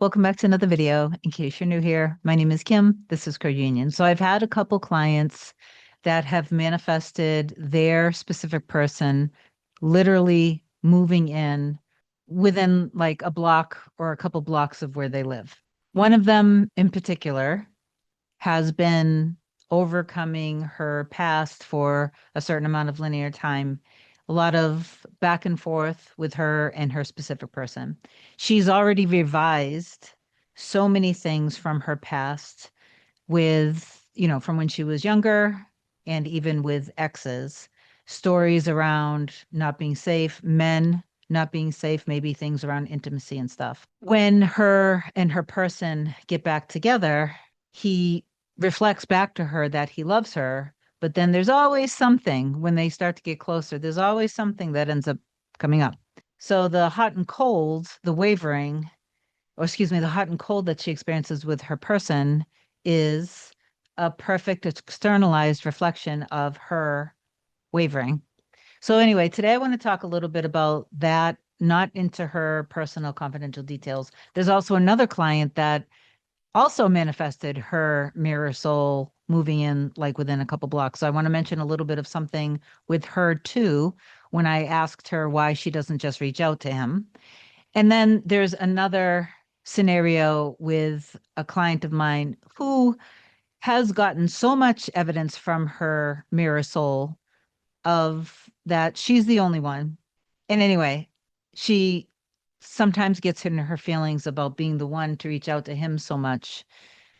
Welcome back to another video. In case you're new here, my name is Kim. This is Co-Union. So I've had a couple clients that have manifested their specific person literally moving in within like a block or a couple blocks of where they live. One of them in particular has been overcoming her past for a certain amount of linear time, a lot of back and forth with her and her specific person. She's already revised so many things from her past with, from when she was younger and even with exes, stories around not being safe, men not being safe, maybe things around intimacy and stuff. When her and her person get back together, he reflects back to her that he loves her, but then there's always something when they start to get closer, there's always something that ends up coming up. So the hot and cold, the wavering, or excuse me, the hot and cold that she experiences with her person is a perfect externalized reflection of her wavering. So anyway, today I want to talk a little bit about that, not into her personal confidential details. There's also another client that also manifested her mirror soul moving in like within a couple blocks. So I want to mention a little bit of something with her too when I asked her why she doesn't just reach out to him. And then there's another scenario with a client of mine who has gotten so much evidence from her mirror soul of that she's the only one. And anyway, she sometimes gets in her feelings about being the one to reach out to him so much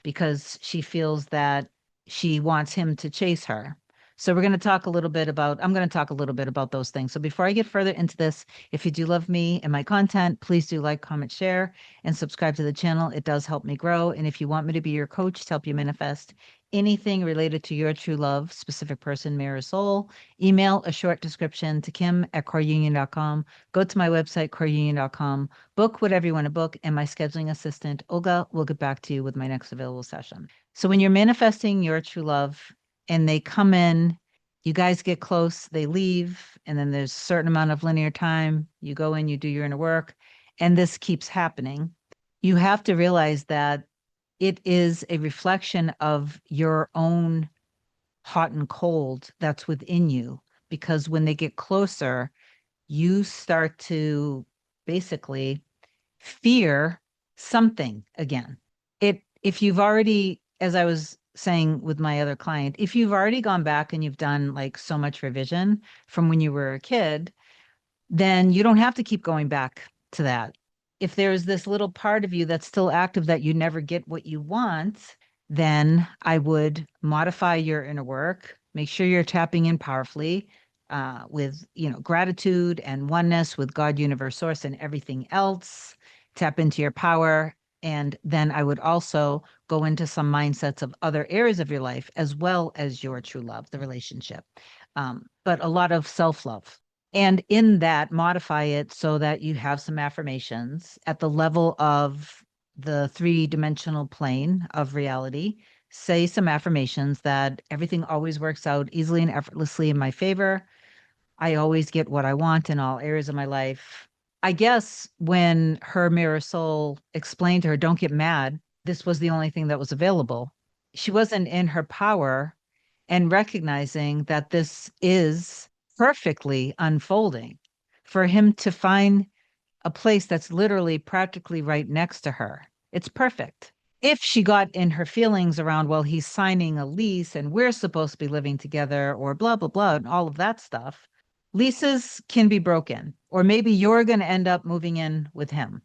because she feels that she wants him to chase her. So we're going to talk a little bit about, I'm going to talk a little bit about those things. So before I get further into this, if you do love me and my content, please do like, comment, share, and subscribe to the channel. It does help me grow. And if you want me to be your coach to help you manifest anything related to your true love, specific person, mirror, soul, email a short description to kim@coreunion.com. Go to my website, coreunion.com, book whatever you want to book, and my scheduling assistant, Olga, will get back to you with my next available session. So when you're manifesting your true love and they come in, you guys get close, they leave, and then there's a certain amount of linear time. You go in, you do your inner work, and this keeps happening. You have to realize that it is a reflection of your own hot and cold that's within you. Because when they get closer, you start to basically fear something again. If you've already, as I was saying with my other client, if you've already gone back and you've done like so much revision from when you were a kid, then you don't have to keep going back to that. If there's this little part of you that's still active that you never get what you want, then I would modify your inner work, make sure you're tapping in powerfully with, gratitude and oneness with God, universe, source, and everything else. Tap into your power. And then I would also go into some mindsets of other areas of your life, as well as your true love, the relationship, but a lot of self-love. And in that, modify it so that you have some affirmations at the level of the three-dimensional plane of reality. Say some affirmations that everything always works out easily and effortlessly in my favor. I always get what I want in all areas of my life. I guess when her mirror soul explained to her, don't get mad, this was the only thing that was available. She wasn't in her power and recognizing that this is perfectly unfolding for him to find a place that's literally practically right next to her. It's perfect. If she got in her feelings around, well, he's signing a lease and we're supposed to be living together or blah, blah, blah, and all of that stuff, leases can be broken. Or maybe you're going to end up moving in with him.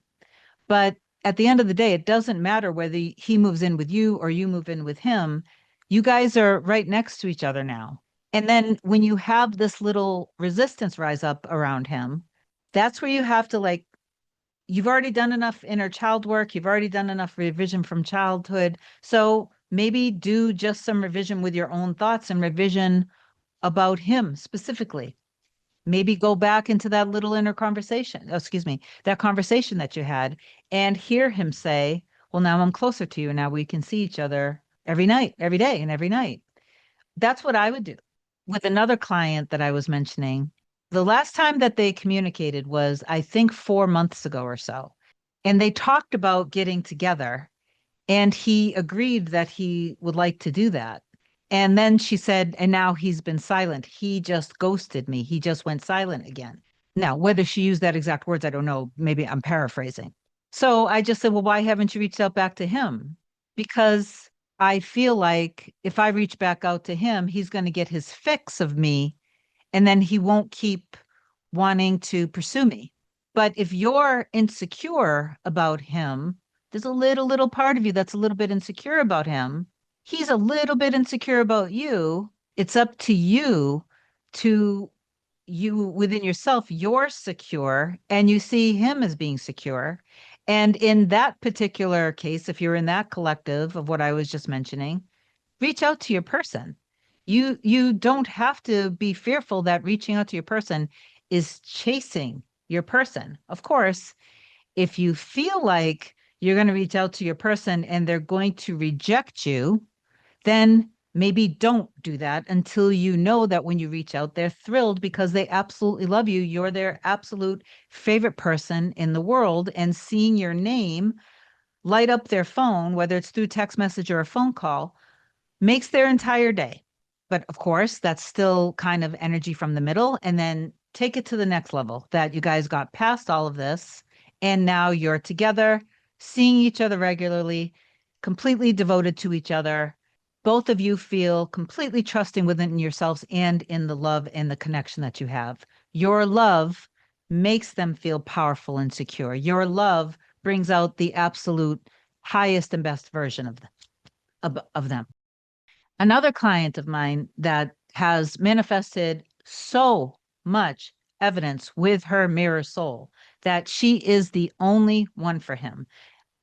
But at the end of the day, it doesn't matter whether he moves in with you or you move in with him. You guys are right next to each other now. And then when you have this little resistance rise up around him, that's where you have to like, you've already done enough inner child work. You've already done enough revision from childhood. So maybe do just some revision with your own thoughts and revision about him specifically. Maybe go back into that little inner conversation, excuse me, that conversation that you had and hear him say, well, now I'm closer to you. And now we can see each other every night, every day, and every night. That's what I would do. With another client that I was mentioning, the last time that they communicated was, I think, 4 months ago or so. And they talked about getting together. And he agreed that he would like to do that. And then she said, and now he's been silent. He just ghosted me. He just went silent again. Now, whether she used that exact words, I don't know. Maybe I'm paraphrasing. So I just said, well, why haven't you reached out back to him? Because I feel like if I reach back out to him, he's going to get his fix of me and then he won't keep wanting to pursue me. But if you're insecure about him, there's a little part of you that's a little bit insecure about him. He's a little bit insecure about you. It's up to you to you within yourself, you're secure and you see him as being secure. And in that particular case, if you're in that collective of what I was just mentioning, reach out to your person. You don't have to be fearful that reaching out to your person is chasing your person. Of course, if you feel like you're going to reach out to your person and they're going to reject you, then maybe don't do that until you know that when you reach out, they're thrilled because they absolutely love you. You're their absolute favorite person in the world. And seeing your name light up their phone, whether it's through text message or a phone call, makes their entire day. But of course, that's still kind of energy from the middle. And then take it to the next level that you guys got past all of this. And now you're together, seeing each other regularly, completely devoted to each other. Both of you feel completely trusting within yourselves and in the love and the connection that you have. Your love makes them feel powerful and secure. Your love brings out the absolute highest and best version of them. Another client of mine that has manifested so much evidence with her mirror soul that she is the only one for him.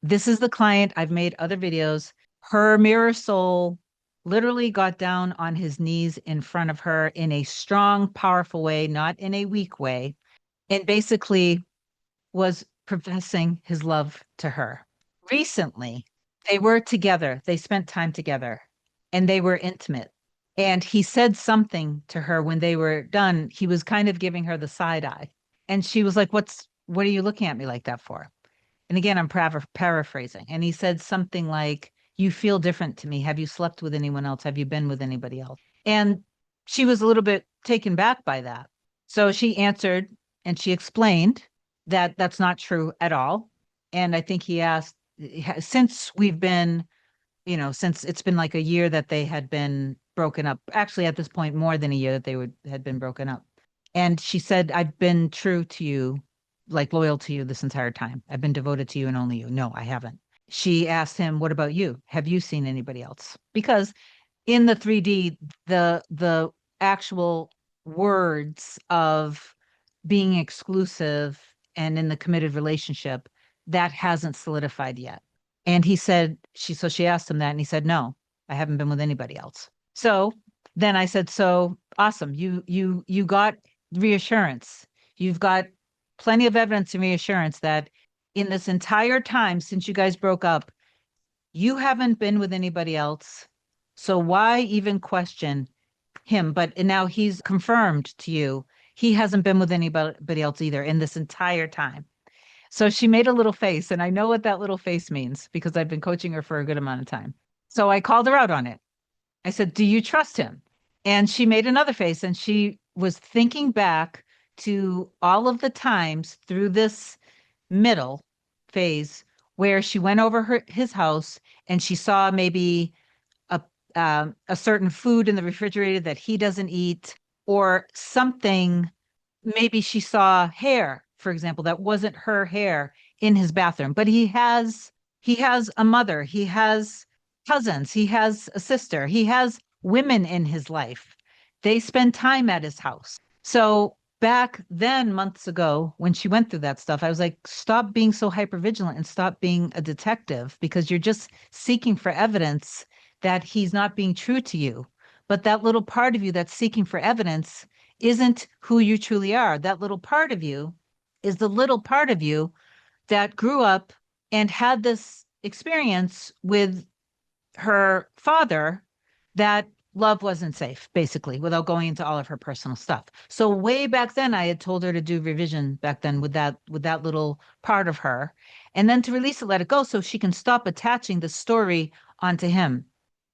This is the client. I've made other videos. Her mirror soul literally got down on his knees in front of her in a strong, powerful way, not in a weak way, and basically was professing his love to her. Recently, they were together, they spent time together, and they were intimate. And he said something to her when they were done. He was kind of giving her the side eye. And she was like, what are you looking at me like that for? And again, I'm paraphrasing. And he said something like, you feel different to me. Have you slept with anyone else? Have you been with anybody else? And she was a little bit taken back by that. So she answered and she explained that that's not true at all. And I think he asked, since we've been, since it's been like a year that they had been broken up, actually at this point, more than a year that had been broken up. And she said, I've been true to you, like loyal to you this entire time. I've been devoted to you and only you. No, I haven't. She asked him, what about you? Have you seen anybody else? Because in the 3D, the actual words of being exclusive and in the committed relationship, that hasn't solidified yet. And he said, she asked him that, and he said, no, I haven't been with anybody else. So then I said, so awesome. You got reassurance. You've got plenty of evidence and reassurance that in this entire time since you guys broke up, you haven't been with anybody else. So why even question him? But now he's confirmed to you he hasn't been with anybody else either in this entire time. So she made a little face, and I know what that little face means because I've been coaching her for a good amount of time. So I called her out on it. I said, do you trust him? And she made another face, and she was thinking back to all of the times through this middle phase where she went over his house and she saw maybe a certain food in the refrigerator that he doesn't eat or something. Maybe she saw hair, for example, that wasn't her hair in his bathroom, but he has a mother, he has cousins, he has a sister, he has women in his life. They spend time at his house. So back then, months ago, when she went through that stuff, I was like, stop being so hypervigilant and stop being a detective because you're just seeking for evidence that he's not being true to you. But that little part of you that's seeking for evidence isn't who you truly are. That little part of you is the little part of you that grew up and had this experience with her father that love wasn't safe, basically, without going into all of her personal stuff. So way back then, I had told her to do revision back then with that little part of her. and then to release it, let it go so she can stop attaching the story onto him.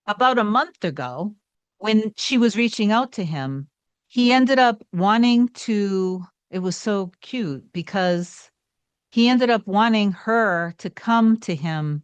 About a month ago, when she was reaching out to him, he ended up wanting to, it was so cute because he ended up wanting her to come to him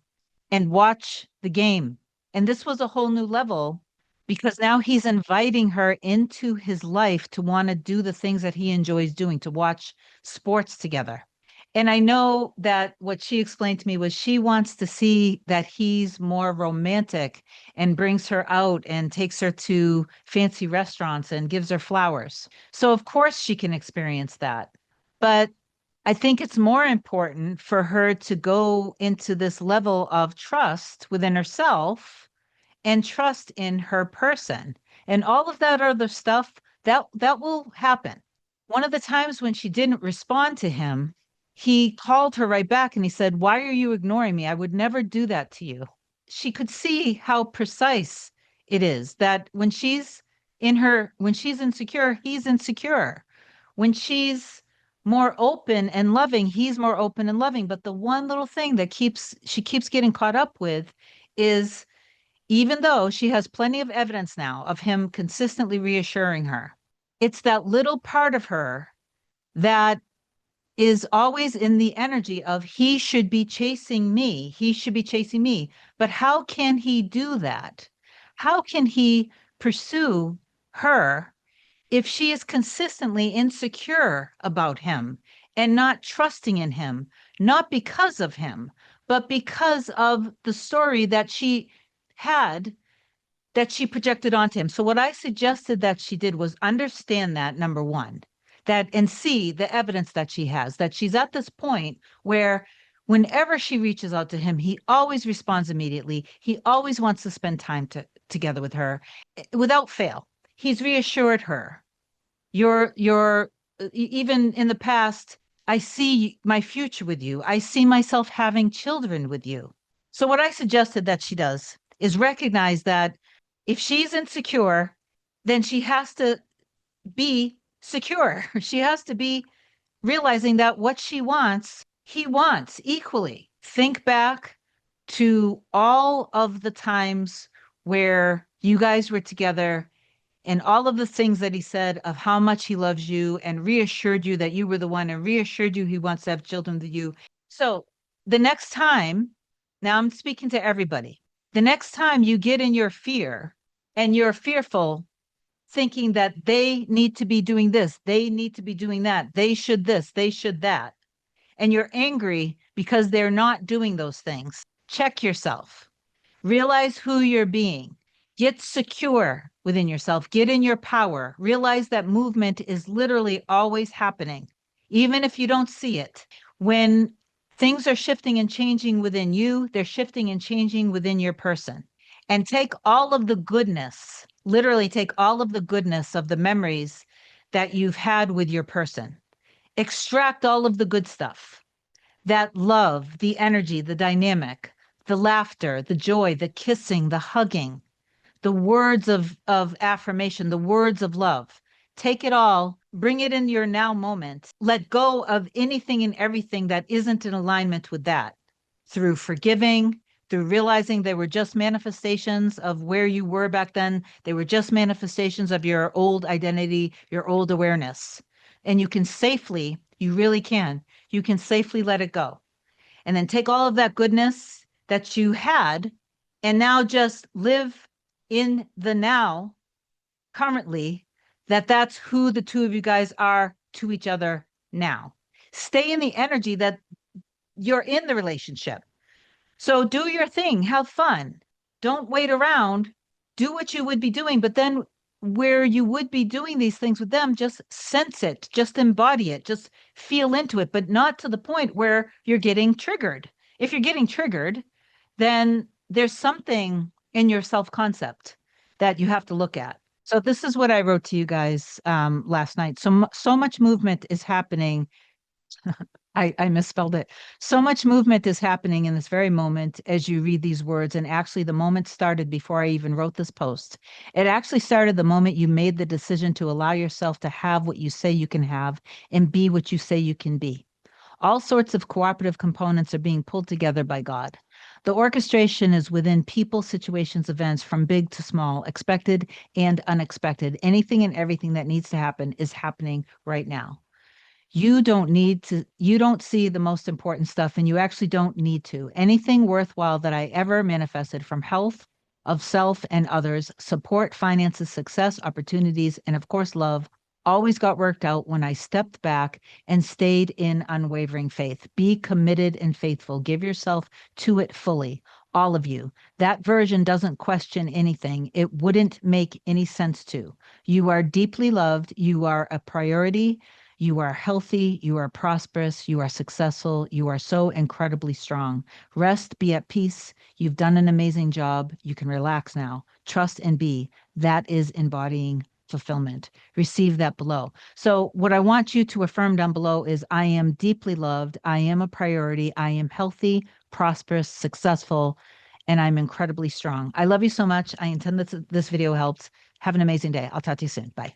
and watch the game. And this was a whole new level because now he's inviting her into his life to want to do the things that he enjoys doing, to watch sports together. And I know that what she explained to me was she wants to see that he's more romantic and brings her out and takes her to fancy restaurants and gives her flowers. So, of course, she can experience that. But I think it's more important for her to go into this level of trust within herself and trust in her person. And all of that other stuff that will happen. One of the times when she didn't respond to him, he called her right back and he said, "Why are you ignoring me? I would never do that to you." She could see how precise it is that when she's insecure, he's insecure. When she's more open and loving, he's more open and loving. But the one little thing that she keeps getting caught up with is, even though she has plenty of evidence now of him consistently reassuring her, it's that little part of her that is always in the energy of he should be chasing me. He should be chasing me. But how can he do that? How can he pursue her if she is consistently insecure about him and not trusting in him, not because of him, but because of the story that she had that she projected onto him. So what I suggested that she did was understand that, number one, that and see the evidence that she has, that she's at this point where whenever she reaches out to him, he always responds immediately. He always wants to spend time together with her without fail. He's reassured her. Even in the past, I see my future with you. I see myself having children with you. So what I suggested that she does is recognize that if she's insecure, then she has to be secure. She has to be realizing that what she wants, he wants equally. Think back to all of the times where you guys were together and all of the things that he said of how much he loves you and reassured you that you were the one and reassured you he wants to have children with you. So the next time, now I'm speaking to everybody, the next time you get in your fear and you're fearful, thinking that they need to be doing this, they need to be doing that, they should this, they should that, and you're angry because they're not doing those things, check yourself. Realize who you're being. Get secure within yourself. Get in your power. Realize that movement is literally always happening, even if you don't see it. When things are shifting and changing within you, they're shifting and changing within your person. And take all of the goodness, literally take all of the goodness of the memories that you've had with your person. Extract all of the good stuff, that love, the energy, the dynamic, the laughter, the joy, the kissing, the hugging, the words of affirmation, the words of love. Take it all, bring it in your now moment. Let go of anything and everything that isn't in alignment with that through forgiving, through realizing they were just manifestations of where you were back then. They were just manifestations of your old identity, your old awareness. And you can safely, you really can, you can safely let it go. And then take all of that goodness that you had and now just live in the now currently, that's who the two of you guys are to each other now. Stay in the energy that you're in the relationship. So do your thing, have fun. Don't wait around. Do what you would be doing, but then where you would be doing these things with them, just sense it, just embody it, just feel into it, but not to the point where you're getting triggered. If you're getting triggered, then there's something in your self-concept that you have to look at. So this is what I wrote to you guys last night. So much movement is happening. I misspelled it. So much movement is happening in this very moment as you read these words. And actually, the moment started before I even wrote this post. It actually started the moment you made the decision to allow yourself to have what you say you can have and be what you say you can be. All sorts of cooperative components are being pulled together by God. The orchestration is within people, situations, events from big to small, expected and unexpected. Anything and everything that needs to happen is happening right now. You don't see the most important stuff, and you actually don't need to. Anything worthwhile that I ever manifested from health of self and others, support, finances, success, opportunities, and of course, love, always got worked out when I stepped back and stayed in unwavering faith. Be committed and faithful. Give yourself to it fully. All of you. That version doesn't question anything. It wouldn't make any sense to. You are deeply loved. You are a priority. You are healthy, you are prosperous, you are successful, you are so incredibly strong. Rest, be at peace. You've done an amazing job. You can relax now. Trust and be. That is embodying fulfillment. Receive that below. So, what I want you to affirm down below is I am deeply loved. I am a priority. I am healthy, prosperous, successful, and I'm incredibly strong. I love you so much. I intend that this video helps. Have an amazing day. I'll talk to you soon. Bye.